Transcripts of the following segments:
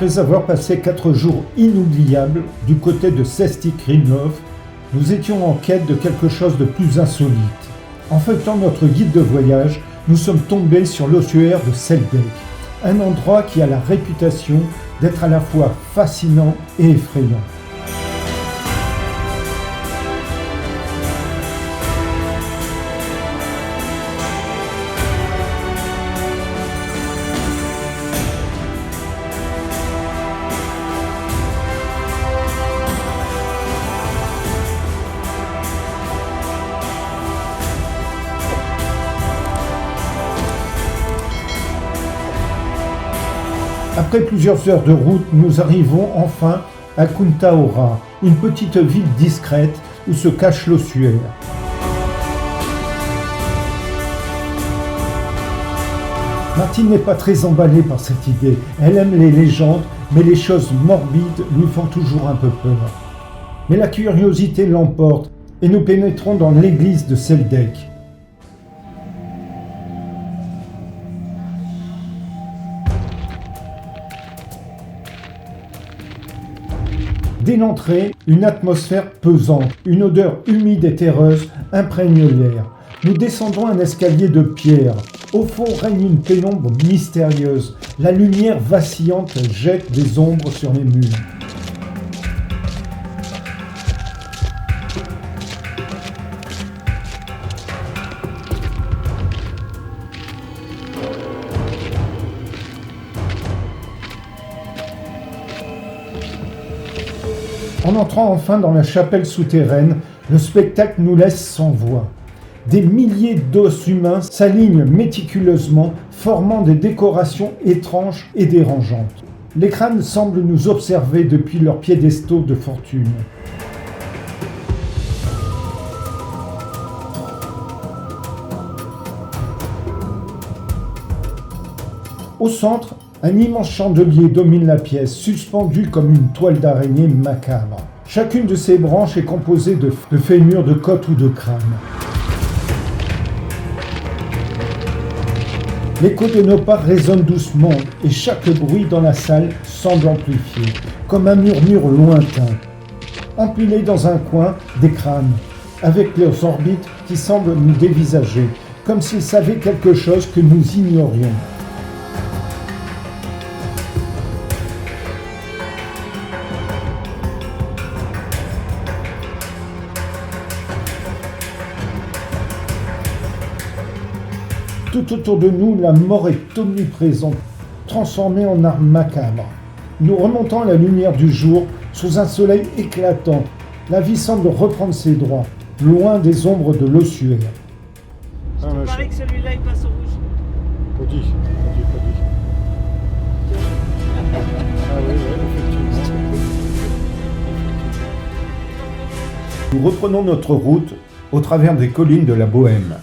Après avoir passé 4 jours inoubliables du côté de Sesti Krymlov, nous étions en quête de quelque chose de plus insolite. En feuilletant notre guide de voyage, nous sommes tombés sur l'ossuaire de Seldek, un endroit qui a la réputation d'être à la fois fascinant et effrayant. Après plusieurs heures de route, nous arrivons enfin à Kuntaora, une petite ville discrète où se cache l'ossuaire. Martine n'est pas très emballée par cette idée. Elle aime les légendes, mais les choses morbides lui font toujours un peu peur. Mais la curiosité l'emporte et nous pénétrons dans l'église de Seldek. Dès l'entrée, une atmosphère pesante, une odeur humide et terreuse imprègne l'air. Nous descendons un escalier de pierre. Au fond règne une pénombre mystérieuse. La lumière vacillante jette des ombres sur les murs. En entrant enfin dans la chapelle souterraine, le spectacle nous laisse sans voix. Des milliers d'os humains s'alignent méticuleusement, formant des décorations étranges et dérangeantes. Les crânes semblent nous observer depuis leurs piédestaux de fortune. Au centre, un immense chandelier domine la pièce, suspendu comme une toile d'araignée macabre. Chacune de ses branches est composée de fémurs, de côtes ou de crânes. L'écho de nos pas résonne doucement et chaque bruit dans la salle semble amplifié, comme un murmure lointain. Empilés dans un coin, des crânes, avec leurs orbites qui semblent nous dévisager, comme s'ils savaient quelque chose que nous ignorions. Tout autour de nous, la mort est omniprésente, transformée en arme macabre. Nous remontons à la lumière du jour, sous un soleil éclatant. La vie semble reprendre ses droits, loin des ombres de l'ossuaire. Je te parie que celui-là, il passe au rouge. Pas dit. Ah oui, effectivement. Nous reprenons notre route au travers des collines de la Bohême.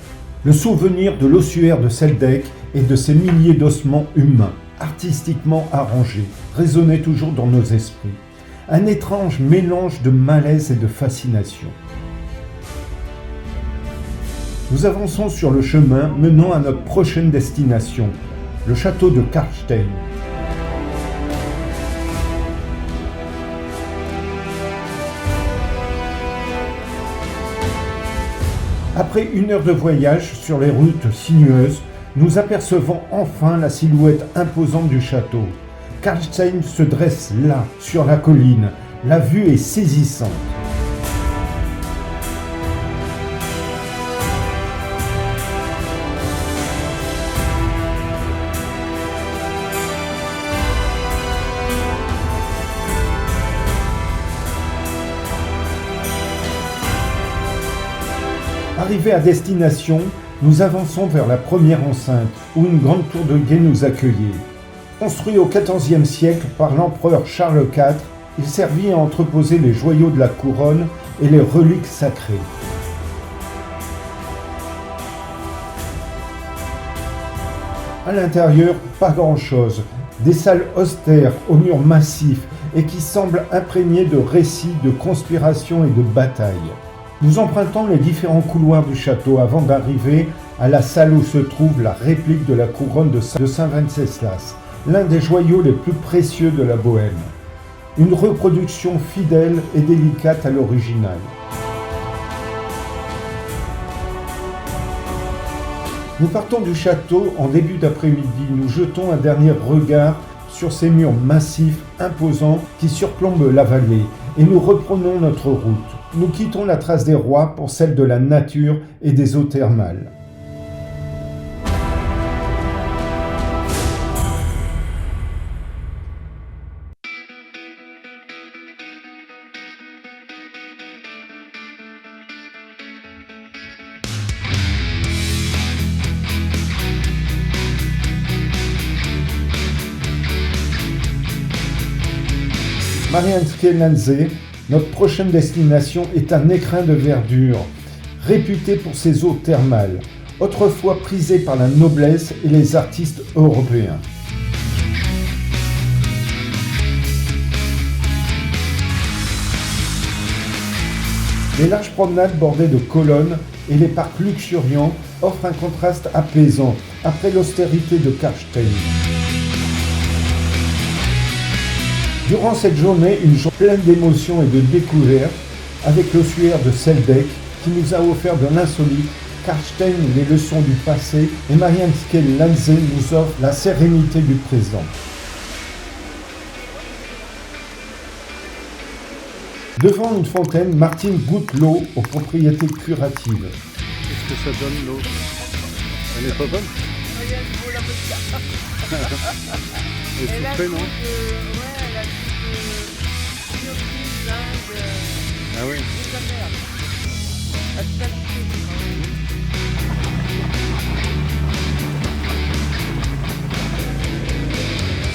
Le souvenir de l'ossuaire de Seldek et de ses milliers d'ossements humains, artistiquement arrangés, résonnait toujours dans nos esprits. Un étrange mélange de malaise et de fascination. Nous avançons sur le chemin menant à notre prochaine destination, le château de Karlstein. Après 1 heure de voyage sur les routes sinueuses, nous apercevons enfin la silhouette imposante du château. Karlstein se dresse là, sur la colline. La vue est saisissante. Arrivés à destination, nous avançons vers la première enceinte, où une grande tour de guet nous accueillait. Construit au XIVe siècle par l'empereur Charles IV, il servit à entreposer les joyaux de la couronne et les reliques sacrées. À l'intérieur, pas grand-chose. Des salles austères aux murs massifs et qui semblent imprégnées de récits de conspirations et de batailles. Nous empruntons les différents couloirs du château avant d'arriver à la salle où se trouve la réplique de la couronne de Saint Venceslas, l'un des joyaux les plus précieux de la Bohême. Une reproduction fidèle et délicate à l'original. Nous partons du château en début d'après-midi. Nous jetons un dernier regard sur ces murs massifs, imposants, qui surplombent la vallée, et nous reprenons notre route. Nous quittons la trace des rois pour celle de la nature et des eaux thermales. Marianske-Landsee, notre prochaine destination, est un écrin de verdure, réputé pour ses eaux thermales, autrefois prisées par la noblesse et les artistes européens. Les larges promenades bordées de colonnes et les parcs luxuriants offrent un contraste apaisant après l'austérité de Karlstein. Durant cette journée, une journée pleine d'émotions et de découvertes, avec l'ossuaire de Selbeck qui nous a offert de l'insolite, Karlstein les leçons du passé et Marianske-Landsee nous offre la sérénité du présent. Devant une fontaine, Martine goûte l'eau aux propriétés curatives. Qu'est-ce que ça donne l'eau? Elle est pas bonne? Elle est souffrée, non? Ah oui.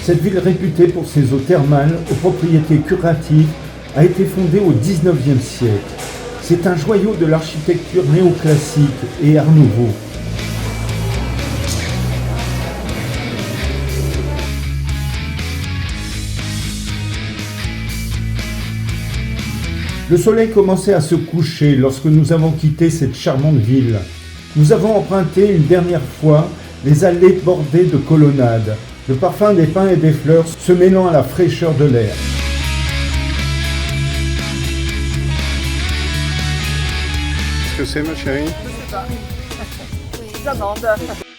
Cette ville réputée pour ses eaux thermales aux propriétés curatives a été fondée au XIXe siècle. C'est un joyau de l'architecture néoclassique et Art Nouveau. Le soleil commençait à se coucher lorsque nous avons quitté cette charmante ville. Nous avons emprunté une dernière fois les allées bordées de colonnades, le parfum des pins et des fleurs se mêlant à la fraîcheur de l'air. Qu'est-ce que c'est, ma chérie? Je sais pas. J'amende.